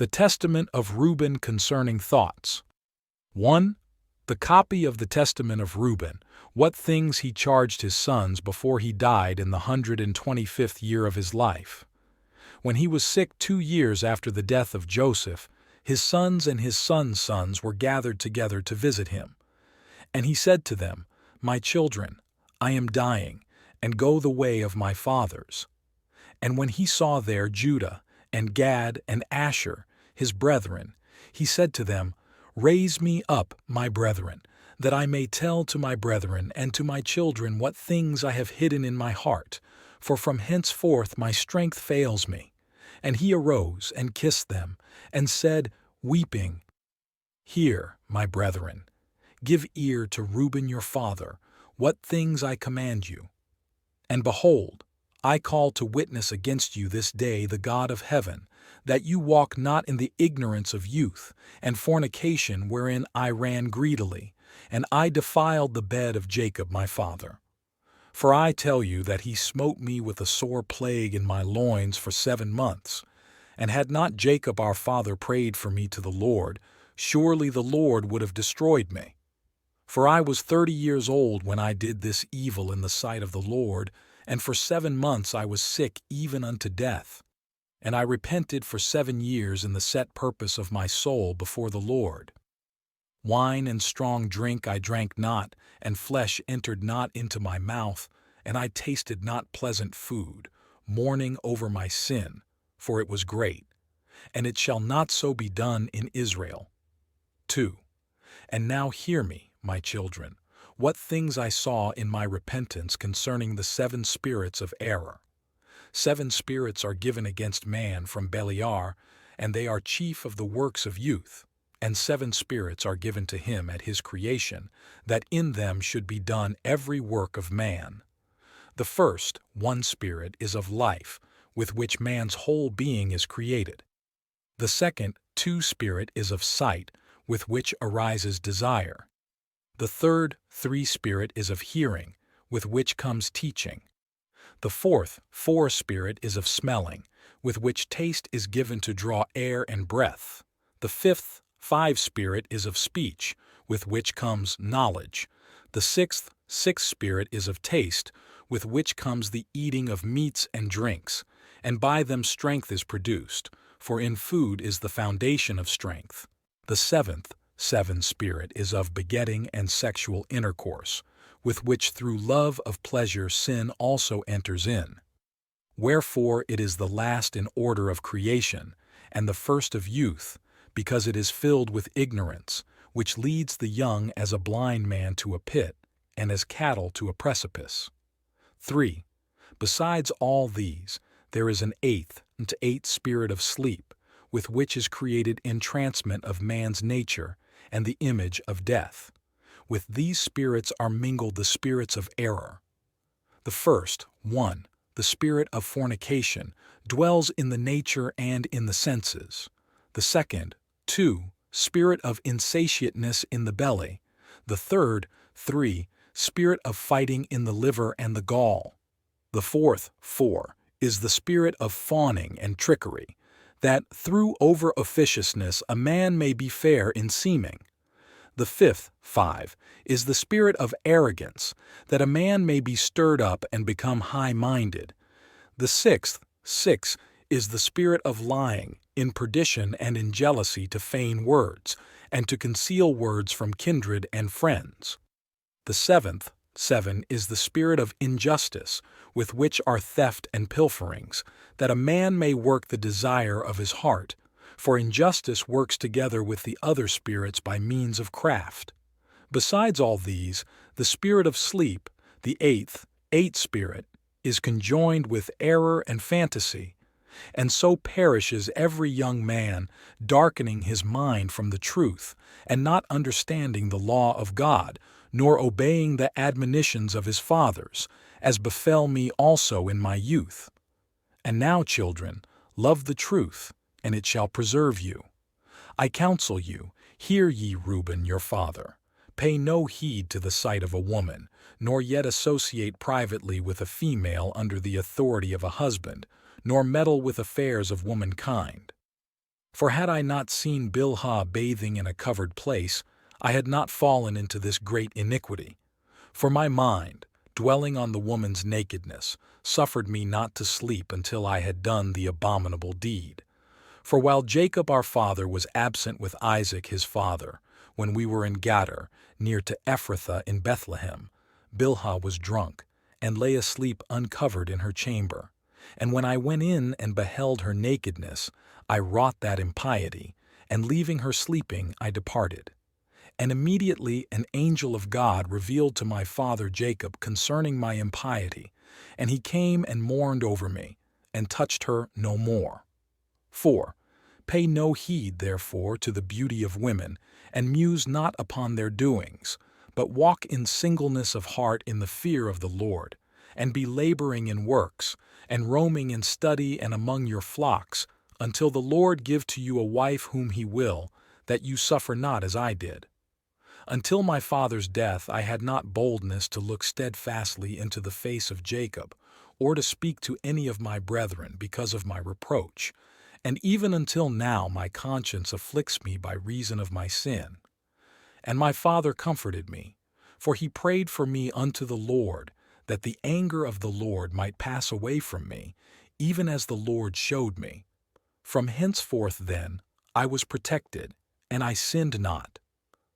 The Testament of Reuben concerning thoughts. 1. The copy of the Testament of Reuben, what things he charged his sons before he died in the 125th year of his life. When he was sick 2 years after the death of Joseph, his sons and his sons' sons were gathered together to visit him. And he said to them, My children, I am dying, and go the way of my fathers. And when he saw there Judah, and Gad, and Asher, his brethren, he said to them, Raise me up, my brethren, that I may tell to my brethren and to my children what things I have hidden in my heart, for from henceforth my strength fails me. And he arose and kissed them, and said, weeping, Hear, my brethren, give ear to Reuben your father, what things I command you. And behold, I call to witness against you this day the God of heaven, that you walk not in the ignorance of youth, and fornication wherein I ran greedily, and I defiled the bed of Jacob my father. For I tell you that he smote me with a sore plague in my loins for 7 months. And had not Jacob our father prayed for me to the Lord, surely the Lord would have destroyed me. For I was 30 years old when I did this evil in the sight of the Lord, and for 7 months I was sick even unto death. And I repented for 7 years in the set purpose of my soul before the Lord. Wine and strong drink I drank not, and flesh entered not into my mouth, and I tasted not pleasant food, mourning over my sin, for it was great. And it shall not so be done in Israel. 2. And now hear me, my children, what things I saw in my repentance concerning the 7 spirits of error. 7 spirits are given against man from Beliar, and they are chief of the works of youth. And 7 spirits are given to him at his creation, that in them should be done every work of man. The first, 1 spirit, is of life, with which man's whole being is created. The second, 2 spirit, is of sight, with which arises desire. The third, 3 spirit, is of hearing, with which comes teaching. The fourth, 4 spirit, is of smelling, with which taste is given to draw air and breath. The fifth, 5 spirit, is of speech, with which comes knowledge. The sixth, 6 spirit, is of taste, with which comes the eating of meats and drinks, and by them strength is produced, for in food is the foundation of strength. The seventh, 7 spirit, is of begetting and sexual intercourse, with which through love of pleasure sin also enters in. Wherefore it is the last in order of creation, and the first of youth, because it is filled with ignorance, which leads the young as a blind man to a pit, and as cattle to a precipice. 3. Besides all these, there is an 8th and 8th spirit of sleep, with which is created entrancement of man's nature, and the image of death. With these spirits are mingled the spirits of error. The first, 1, the spirit of fornication, dwells in the nature and in the senses. The second, 2, spirit of insatiateness in the belly. The third, 3, spirit of fighting in the liver and the gall. The fourth, 4, is the spirit of fawning and trickery, that through over-officiousness a man may be fair in seeming. The fifth, 5, is the spirit of arrogance, that a man may be stirred up and become high-minded. The sixth, 6, is the spirit of lying, in perdition and in jealousy to feign words, and to conceal words from kindred and friends. The seventh, 7, is the spirit of injustice, with which are theft and pilferings, that a man may work the desire of his heart, for injustice works together with the other spirits by means of craft. Besides all these, the spirit of sleep, the 8th, 8 spirit, is conjoined with error and fantasy, and so perishes every young man, darkening his mind from the truth, and not understanding the law of God, nor obeying the admonitions of his fathers, as befell me also in my youth. And now, children, love the truth, and it shall preserve you. I counsel you, hear ye Reuben your father. Pay no heed to the sight of a woman, nor yet associate privately with a female under the authority of a husband, nor meddle with affairs of womankind. For had I not seen Bilhah bathing in a covered place, I had not fallen into this great iniquity. For my mind, dwelling on the woman's nakedness, suffered me not to sleep until I had done the abominable deed. For while Jacob our father was absent with Isaac his father, when we were in Gadar, near to Ephrathah in Bethlehem, Bilhah was drunk, and lay asleep uncovered in her chamber. And when I went in and beheld her nakedness, I wrought that impiety, and leaving her sleeping I departed. And immediately an angel of God revealed to my father Jacob concerning my impiety, and he came and mourned over me, and touched her no more. 4. Pay no heed, therefore, to the beauty of women, and muse not upon their doings, but walk in singleness of heart in the fear of the Lord, and be laboring in works, and roaming in study and among your flocks, until the Lord give to you a wife whom he will, that you suffer not as I did. Until my father's death I had not boldness to look steadfastly into the face of Jacob, or to speak to any of my brethren because of my reproach, and even until now my conscience afflicts me by reason of my sin. And my father comforted me, for he prayed for me unto the Lord, that the anger of the Lord might pass away from me, even as the Lord showed me. From henceforth then I was protected, and I sinned not.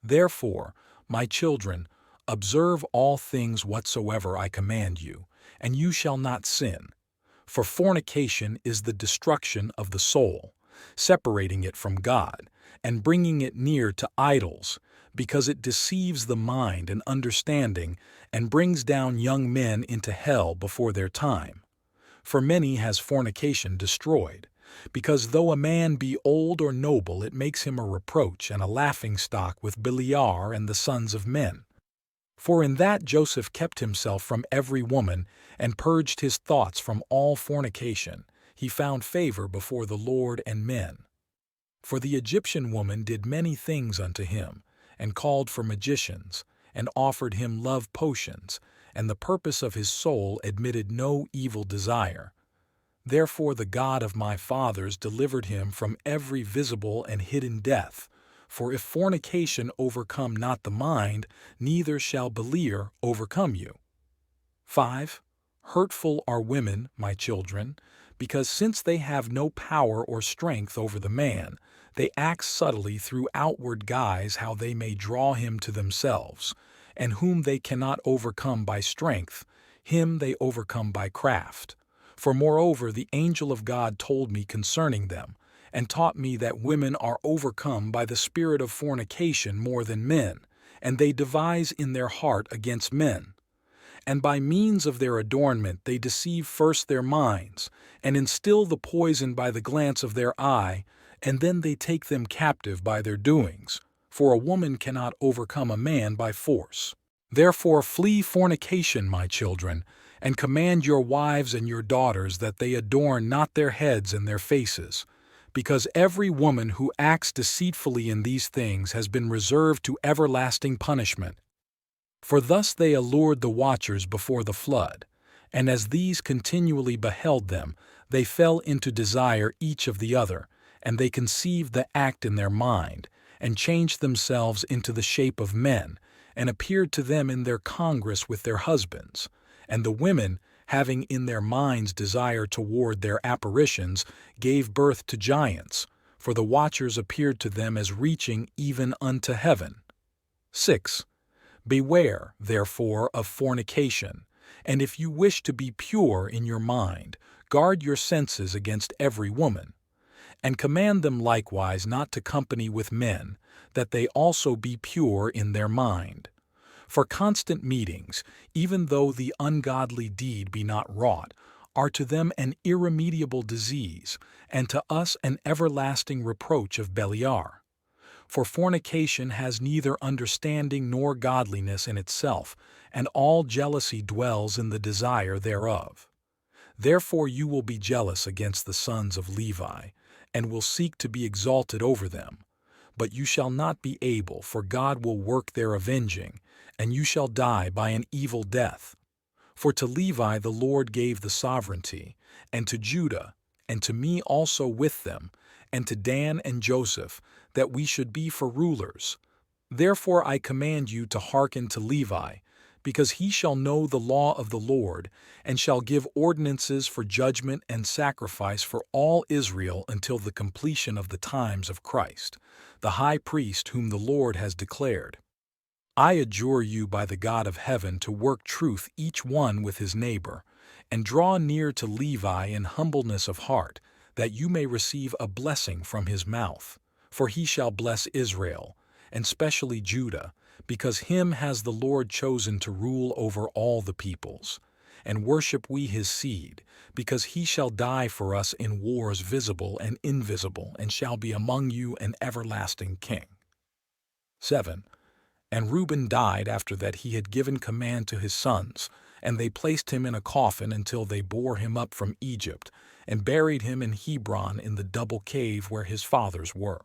Therefore, my children, observe all things whatsoever I command you, and you shall not sin. For fornication is the destruction of the soul, separating it from God, and bringing it near to idols, because it deceives the mind and understanding, and brings down young men into hell before their time. For many has fornication destroyed, because though a man be old or noble, it makes him a reproach and a laughingstock with Beliar and the sons of men. For in that Joseph kept himself from every woman, and purged his thoughts from all fornication, he found favor before the Lord and men. For the Egyptian woman did many things unto him, and called for magicians, and offered him love potions, and the purpose of his soul admitted no evil desire. Therefore the God of my fathers delivered him from every visible and hidden death. For if fornication overcome not the mind, neither shall Beliar overcome you. 5. Hurtful are women, my children, because since they have no power or strength over the man, they act subtly through outward guise how they may draw him to themselves, and whom they cannot overcome by strength, him they overcome by craft. For moreover the angel of God told me concerning them, and taught me that women are overcome by the spirit of fornication more than men, and they devise in their heart against men. And by means of their adornment they deceive first their minds, and instill the poison by the glance of their eye, and then they take them captive by their doings, for a woman cannot overcome a man by force. Therefore flee fornication, my children, and command your wives and your daughters that they adorn not their heads and their faces, because every woman who acts deceitfully in these things has been reserved to everlasting punishment. For thus they allured the watchers before the flood, and as these continually beheld them, they fell into desire each of the other, and they conceived the act in their mind, and changed themselves into the shape of men, and appeared to them in their congress with their husbands. And the women, having in their minds desire toward their apparitions, gave birth to giants, for the watchers appeared to them as reaching even unto heaven. 6. Beware, therefore, of fornication, and if you wish to be pure in your mind, guard your senses against every woman. And command them likewise not to company with men, that they also be pure in their mind. For constant meetings, even though the ungodly deed be not wrought, are to them an irremediable disease, and to us an everlasting reproach of Beliar. For fornication has neither understanding nor godliness in itself, and all jealousy dwells in the desire thereof. Therefore you will be jealous against the sons of Levi, and will seek to be exalted over them. But you shall not be able, for God will work their avenging, and you shall die by an evil death. For to Levi the Lord gave the sovereignty, and to Judah, and to me also with them, and to Dan and Joseph, that we should be for rulers. Therefore I command you to hearken to Levi, because he shall know the law of the Lord, and shall give ordinances for judgment and sacrifice for all Israel until the completion of the times of Christ, the high priest whom the Lord has declared. I adjure you by the God of heaven to work truth each one with his neighbor, and draw near to Levi in humbleness of heart, that you may receive a blessing from his mouth. For he shall bless Israel, and specially Judah, because him has the Lord chosen to rule over all the peoples. And worship we his seed, because he shall die for us in wars visible and invisible, and shall be among you an everlasting king. 7. And Reuben died after that he had given command to his sons, and they placed him in a coffin until they bore him up from Egypt, and buried him in Hebron in the double cave where his fathers were.